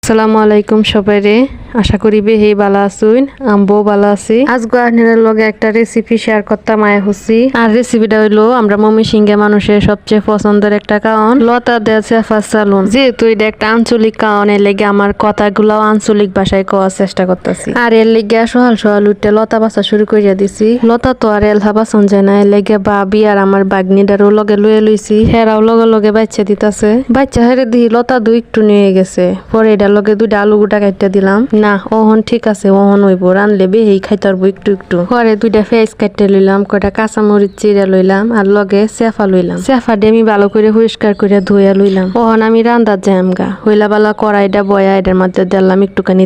আসসালামু আলাইকুম সবাইরে। আশা করি বেহি ভালো আছুন, আমবো ভালো আছি। আজকে আপনাদের লগে একটা রেসিপি শেয়ার করতাম আয় হচ্ছি। আর রেসিপিটা হইলো আমরা ময়মনসিংহের মানুষের সবচেয়ে পছন্দের একটা কারণ লতা দেয়া চেফা সালুন। যেহেতু এটা একটা আঞ্চলিক কারণ, এর লেগে আমার কথাগুলো আঞ্চলিক ভাষায় কওয়ার চেষ্টা করতেছি। আর এর লেগে সহাল সহাল উঠতে লতা বাছা শুরু করিয়া দিছি। লতা তো আর এলহা বাসন যায় না, এর লেগে বাবি আর আমার বাগনিটারও লগে লুয়ে লইছি। হেরাও লগে লগে বাচ্চা দিতেছে। বাচ্চা হেরে দিই লতা দুই একটু নিয়ে গেছে। পরে এটার লগে দুইটা আলু গোটা কাটতে দিলাম। না ওহন ঠিক আছে, ওহন হইব, রানলে বেহেই খাইতে পারবো একটু একটু। পরে দুইটা পেঁয়াজ কাটতে লইলাম, কয়টা কাঁচামরিচ চিরা লইলাম, আর লগে চেফা লইলাম। চেফা দিয়ে আমি ভালো করে পরিষ্কার করে ধুইয়া লইলাম। ওহন আমি রান্দার যাম গা। হইলা বালা কড়াইটা বয়া এটার মধ্যে দিলাম একটুখানি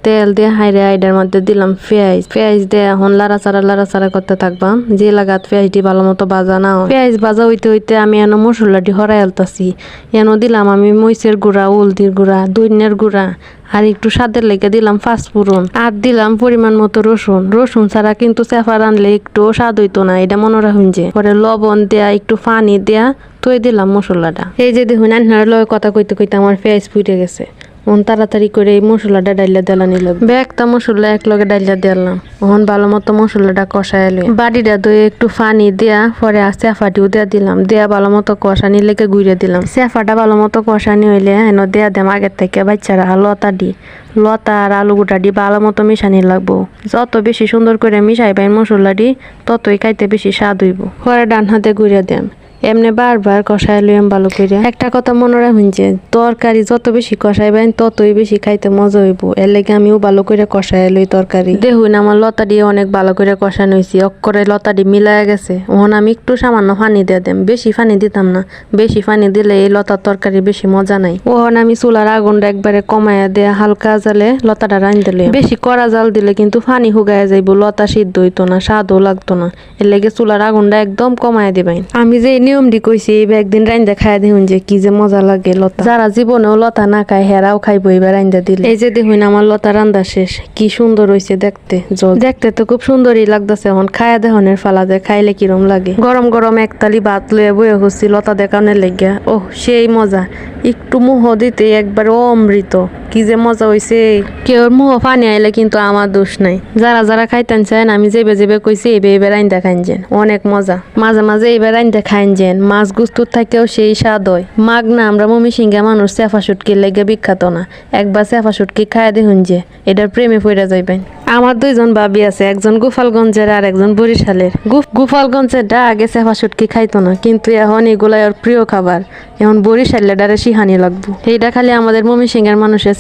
তেল দিয়ে হাইরে এটার মধ্যে দিলাম পেঁয়াজ দিয়ে এখন লাড়াচাড়া করতে থাকবাম। যে লাগাত পেঁয়াজটি ভালো মতো ভাজা না হয়। পেঁয়াজ ভাজা হইতে হইতে আমি এনো মশলাটি হরাই আলতাছি। এনো দিলাম আমি মরিচের গুঁড়া, হলদির গুঁড়া, ধনিয়ার গুঁড়া, আর একটু স্বাদের লেগে দিলাম পাঁচফোড়ন, আর দিলাম পরিমাণ মতো রসুন ছাড়া কিন্তু চেফা রানলে একটু স্বাদ হইতো না, এটা মনে রাখুন। যে পরে লবণ দেয়া একটু পানি দেয়া তৈ দিলাম মশলাটা। এই যে দেখুন আন্নার লগে কথা কইতে কইতে আমার পেঁয়াজ ফুটে গেছে। তাড়াতাড়ি করে এই মশলাটা ডাইলা দেলা নিল। একটা মশলা এক লগে ডাইলা দিলাম। ওহন ভালো মতো মশলাটা কষাই এলো। বাড়িটা দই একটু পানি দেয়া পরে আর চেফাটিও দেয়া দিলাম। দেয়া ভালো মতো কষানি লেগে গুইরে দিলাম। চেফাটা ভালো মতো কষানি হইলে হেন দেয়া দেম আগের থেকে বাচ্চারা লতা আর আলু গোটা দি ভালো মতো মিশানি লাগবো। যত বেশি সুন্দর করে মিশাইবেন মশলা দি ততই খাইতে বেশি স্বাদ হইব। পরে ডান হাতে গুইরে দেম। এমনি বারবার কষাই লইম ভালো করে। একটা কথা মনে রাখুন, যে তরকারি যত বেশি কষাইবেন ততই বেশি খাইতে মজা হইব। এর লেগে আমিও ভালো করে কষাই লই তরকারি। দেখুন আমার লতা দিয়ে অনেক ভালো করে কষানো হয়েছি। অক্ষরে লতা দিয়ে মিলাইয়া গেছে। ওহন আমি একটু সামান্য পানি দিয়ে দেম, বেশি পানি দিতাম না। বেশি পানি দিলে এই লতার তরকারি বেশি মজা নাই। ওহন আমি চুলার আগুনটা একবারে কমাইয়া দেয়া হালকা জালে লতাটা রান্ধতে লই। বেশি কড়া জাল দিলে কিন্তু পানি হুগাইয়া যাইব, লতা সিদ্ধ হইতো না, স্বাদও লাগতো না। এর লেগে চুলার আগুনটা একদম কমাইয়া দিবেন। আমি যে নিয়মটি কইছি এইবার একদিন রাইন্দা খাই দেখুন যে কি যে মজা লাগে লতা। যারা জীবনেও লতা না খায় হেরাও খাইবো এবার রাইন্দা দিলে। এই যে দেখুন আমার লতা রান্দা শেষ। কি সুন্দর হইছে দেখতে। দেখতে তো খুব সুন্দরই লাগতেছে। এখন খায়া দেহনের ফালা যায়, খাইলে কিরম লাগে। গরম গরম একতালি ভাত লইয়া বইয়া হচ্ছি লতা দেখানোর লেগিয়া। ওহ সেই মজা। একটু মুহ দিতে একবার অমৃত। কি যে মজা হইছে। কেউ মুহ পানি আইলে কিন্তু আমার দোষ নাই। যারা খাইতেন চান আমি যেবে কইছি এইবার রাইন্দা খাইন যেন, অনেক মজা। মাঝে মাঝে এইবার রাইন্দা খাইন যেন। মাছ গুস্তুর থাকেও সেই স্বাদ হয়। মাগ না আমরা ময়মনসিংহের মানুষ চেফা শুটকির লেগে বিখ্যাত না। একবার চেফা শুটকি খায়া দেখুন যে এটার প্রেমে পড়ে যাইবেন। আমার দুইজন ভাবি আছে, একজন গোপালগঞ্জের আর একজন বরিশালের। গোপালগঞ্জেরটা আগে চেফা শুটকি খাইতো না, কিন্তু এখন এগুলাই ওর প্রিয় খাবার। এখন বরিশালের ডারে সিহানি লাগবো। এইটা খালি আমাদের ময়মনসিংহের মানুষের